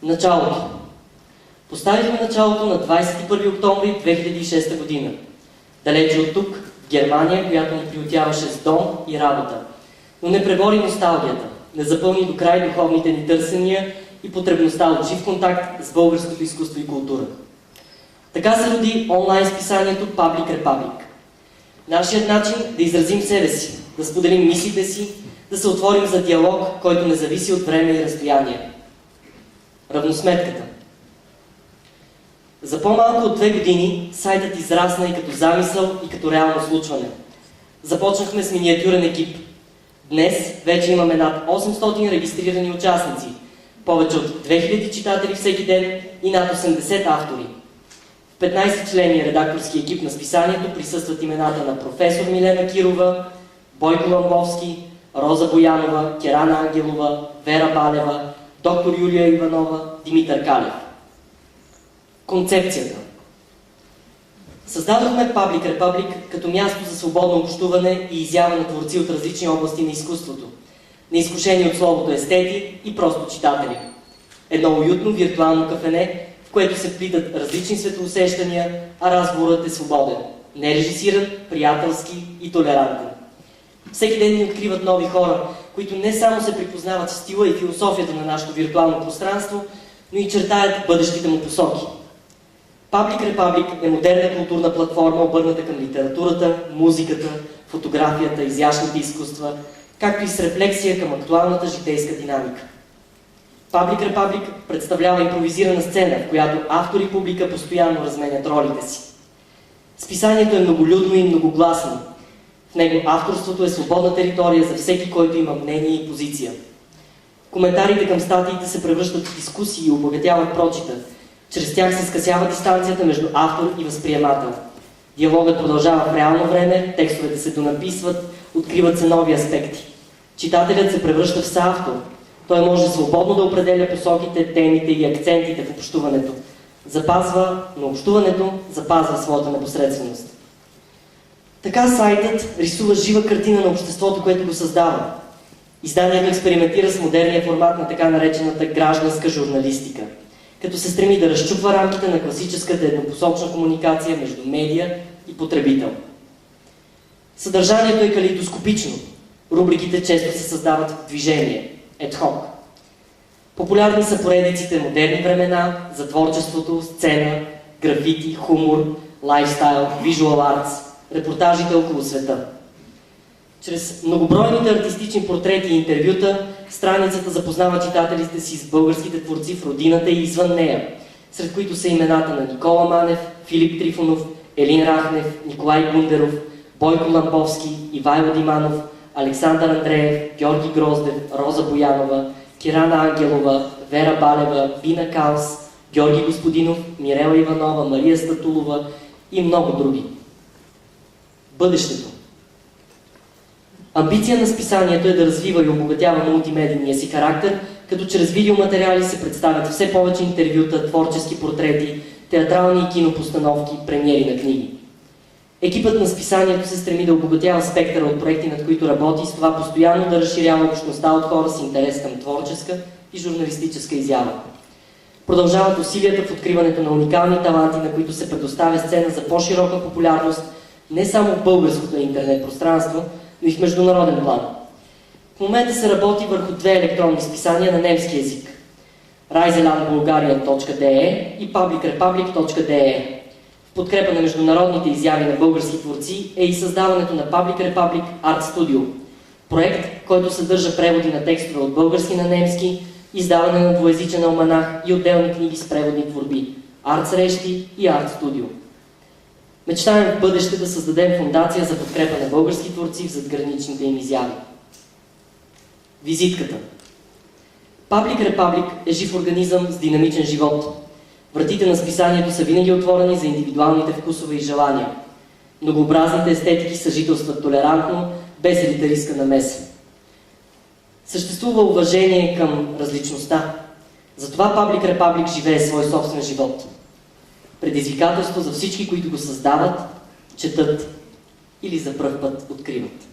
Началото. Поставихме началото на 21 октомври 2006 година. Далече от тук, в Германия, която ни приютяваше с дом и работа. Но не пребори носталгията, не запълни до край духовните ни търсения и потребността от жив контакт с българското изкуство и култура. Така се роди онлайн списанието Public Republic. Нашият начин да изразим себе си, да споделим мислите си, да се отворим за диалог, който не зависи от време и разстояние. Равносметката. За по-малко от 2 години сайтът израсна и като замисъл, и като реално случване. Започнахме с миниатюрен екип. Днес вече имаме над 800 регистрирани участници, повече от 2000 читатели всеки ден и над 80 автори. В 15-чления редакторски екип на списанието присъстват имената на професор Милена Кирова, Бойко Ламбовски, Роза Боянова, Керана Ангелова, Вера Балева, доктор Юлия Иванова, Димитър Калев. Концепцията. Създадохме Public Republic като място за свободно общуване и изява на творци от различни области на изкуството, неизкушени от словото естети и просто читатели. Едно уютно виртуално кафене, в което се вплитат различни светоусещания, а разговорът е свободен, нережисиран, приятелски и толерантен. Всеки ден ни откриват нови хора, които не само се припознават в стила и философията на нашето виртуално пространство, но и чертаят бъдещите му посоки. Public Republic е модерна културна платформа, обърната към литературата, музиката, фотографията, изящните изкуства, както и с рефлексия към актуалната житейска динамика. Public Republic представлява импровизирана сцена, в която автор и публика постоянно разменят ролите си. Списанието е многолюдно и многогласно. В него авторството е свободна територия за всеки, който има мнение и позиция. Коментарите към статиите се превръщат в дискусии и обогатяват прочита. Чрез тях се скъсява дистанцията между автор и възприемател. Диалогът продължава в реално време, текстовете се донаписват, откриват се нови аспекти. Читателят се превръща в съавтор. Той може свободно да определя посоките, темите и акцентите в общуването. Но общуването запазва своята непосредственост. Така сайтът рисува жива картина на обществото, което го създава. Изданието експериментира с модерния формат на така наречената гражданска журналистика, като се стреми да разчупва рамките на класическата еднопосочна комуникация между медия и потребител. Съдържанието е калейдоскопично. Рубриките често се създават в движение, ad hoc. Популярни са поредиците Модерни времена, за творчеството, сцена, графити, хумор, лайфстайл, visual arts, репортажите около света. Чрез многобройните артистични портрети и интервюта, страницата запознава читателите си с българските творци в родината и извън нея, сред които са имената на Никола Манев, Филип Трифонов, Елин Рахнев, Николай Гундеров, Бойко Ламбовски, Ивайло Диманов, Александър Андреев, Георги Гроздев, Роза Боянова, Кирана Ангелова, Вера Балева, Бина Каус, Георги Господинов, Мирела Иванова, Мария Статулова и много други. Бъдещето. Амбиция на списанието е да развива и обогатява мултимедийния си характер, като чрез видеоматериали се представят все повече интервюта, творчески портрети, театрални и кинопостановки, премиери на книги. Екипът на списанието се стреми да обогатява спектъра от проекти, над които работи, и с това постоянно да разширява общността от хора с интерес към творческа и журналистическа изява. Продължават усилията в откриването на уникални таланти, на които се предоставя сцена за по-широка популярност не само в българското интернет пространство, но и в международен план. В момента се работи върху 2 електронни списания на немски език – reiselandbulgarian.de и publicrepublic.de. В подкрепа на международните изяви на български творци е и създаването на Public Republic Art Studio, проект, който съдържа преводи на текстове от български на немски, издаване на двуезичен алманах и отделни книги с преводни творби, арт-срещи и арт-студио. Мечтаем в бъдеще да създадем фондация за подкрепа на български творци в задграничните им изяви. Визитката. Public Republic е жив организъм с динамичен живот. Вратите на списанието са винаги отворени за индивидуалните вкусове и желания. Многообразните естетики съжителстват толерантно, без елитаристка намеса. Съществува уважение към различността. Затова Public Republic живее свой собствен живот. Предизвикателство за всички, които го създават, четат или за пръв път откриват.